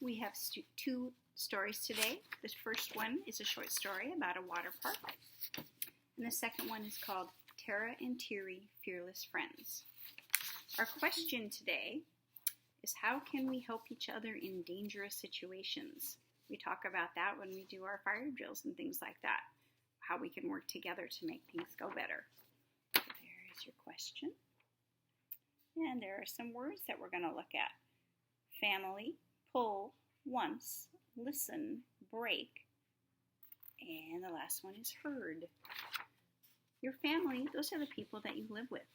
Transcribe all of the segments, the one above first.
we have two stories today. The first one is a short story about a water park, and the second one is called Tiree and Tiree, Fearless Friends. Our question today is, how can we help each other in dangerous situations? We talk about that when we do our fire drills and things like that, how we can work together to make things go better. There is your question. And there are some words that we're going to look at. Family, pull, once, listen, break, and the last one is heard. Your family, those are the people that you live with.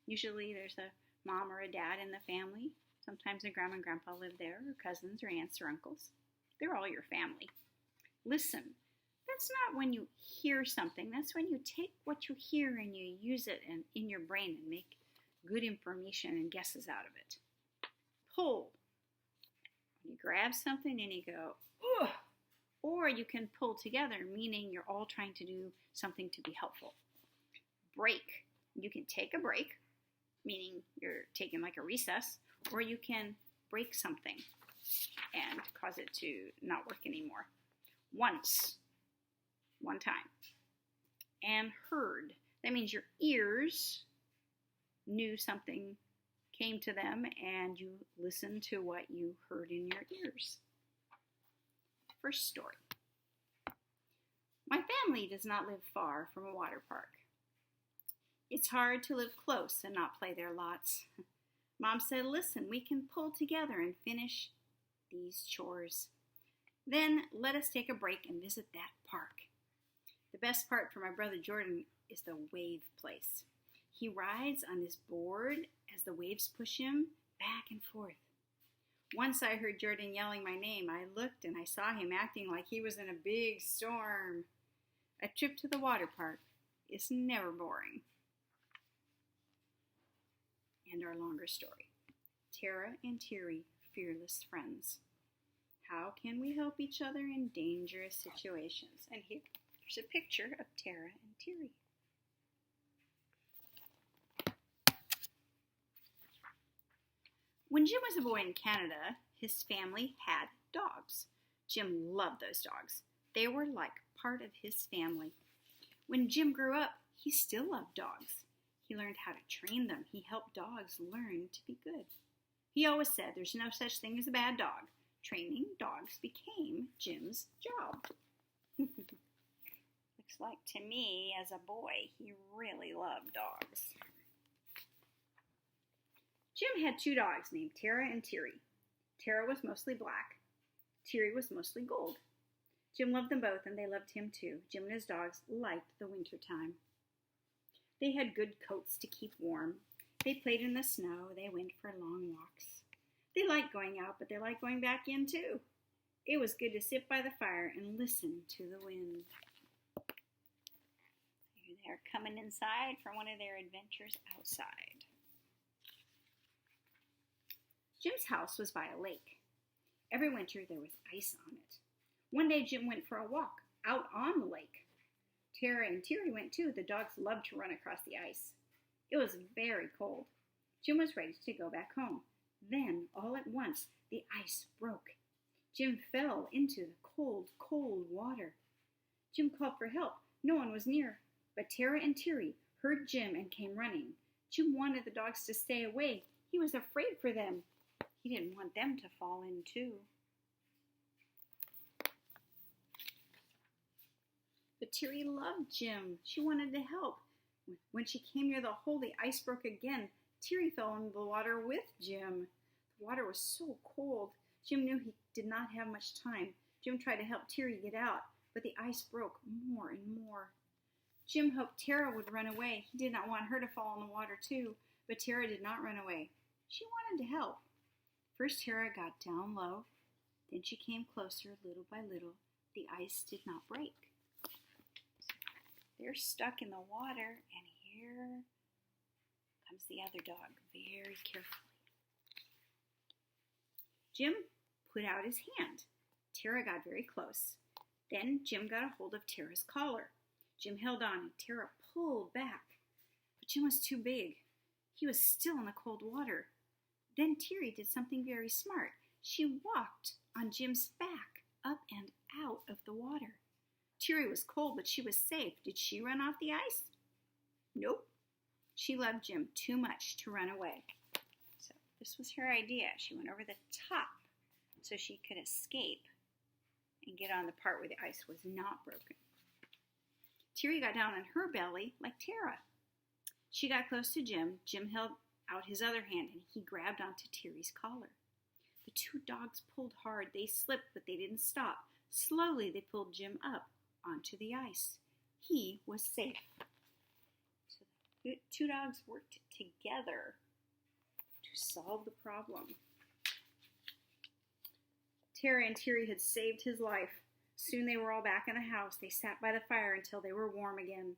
Usually there's a mom or a dad in the family. Sometimes a grandma and grandpa live there, or cousins or aunts or uncles. They're all your family. Listen, that's not when you hear something. That's when you take what you hear and you use it in your brain and make good information and guesses out of it. Pull. You grab something and you go, ugh. Or you can pull together, meaning you're all trying to do something to be helpful. Break. You can take a break, meaning you're taking like a recess, or you can break something and cause it to not work anymore. Once. One time. And heard. That means your ears knew something came to them and you listened to what you heard in your ears. First story. My family does not live far from a water park. It's hard to live close and not play there lots. Mom said, listen, we can pull together and finish these chores. Then let us take a break and visit that park. The best part for my brother Jordan is the wave place. He rides on this board as the waves push him back and forth. Once I heard Jordan yelling my name. I looked and I saw him acting like he was in a big storm. A trip to the water park is never boring. And our longer story. Tiree and Tiree, Fearless Friends. How can we help each other in dangerous situations? And here's a picture of Tiree and Tiree. When Jim was a boy in Canada, his family had dogs. Jim loved those dogs. They were like part of his family. When Jim grew up, he still loved dogs. He learned how to train them. He helped dogs learn to be good. He always said there's no such thing as a bad dog. Training dogs became Jim's job. Looks like to me, as a boy, he really loved dogs. Jim had two dogs named Tiree and Tiree. Tiree was mostly black. Tiree was mostly gold. Jim loved them both, and they loved him too. Jim and his dogs liked the winter time. They had good coats to keep warm. They played in the snow. They went for long walks. They liked going out, but they liked going back in too. It was good to sit by the fire and listen to the wind. They're coming inside for one of their adventures outside. Jim's house was by a lake. Every winter there was ice on it. One day Jim went for a walk out on the lake. Tiree and Tiree went too. The dogs loved to run across the ice. It was very cold. Jim was ready to go back home. Then, all at once, the ice broke. Jim fell into the cold, cold water. Jim called for help. No one was near. But Tiree and Tiree heard Jim and came running. Jim wanted the dogs to stay away. He was afraid for them. He didn't want them to fall in too. But Tiree loved Jim. She wanted to help. When she came near the hole, the ice broke again. Tiree fell in the water with Jim. The water was so cold. Jim knew he did not have much time. Jim tried to help Tiree get out, but the ice broke more and more. Jim hoped Tiree would run away. He did not want her to fall in the water too, but Tiree did not run away. She wanted to help. First Tiree got down low, then she came closer little by little. The ice did not break. They're stuck in the water, and here comes the other dog very carefully. Jim put out his hand. Tiree got very close. Then Jim got a hold of Tiree's collar. Jim held on, and Tiree pulled back. But Jim was too big. He was still in the cold water. Then Tiree did something very smart. She walked on Jim's back, up and out of the water. Tiree was cold, but she was safe. Did she run off the ice? Nope. She loved Jim too much to run away. So this was her idea. She went over the top so she could escape and get on the part where the ice was not broken. Tiree got down on her belly like Tara. She got close to Jim. Jim held out his other hand and he grabbed onto Tiree's collar. The two dogs pulled hard. They slipped, but they didn't stop. Slowly, they pulled Jim up onto the ice. He was safe. So the two dogs worked together to solve the problem. Tara and Tiree had saved his life. Soon they were all back in the house. They sat by the fire until they were warm again.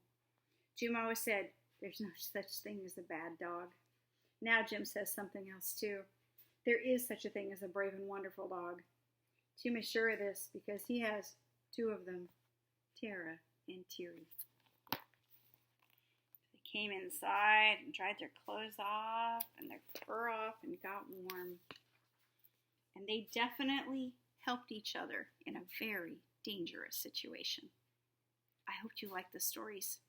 Jim always said, "There's no such thing as a bad dog." Now Jim says something else too. There is such a thing as a brave and wonderful dog. Jim is sure of this because he has two of them, Tara and Tiree. They came inside and dried their clothes off and their fur off and got warm. And they definitely helped each other in a very dangerous situation. I hope you like the stories.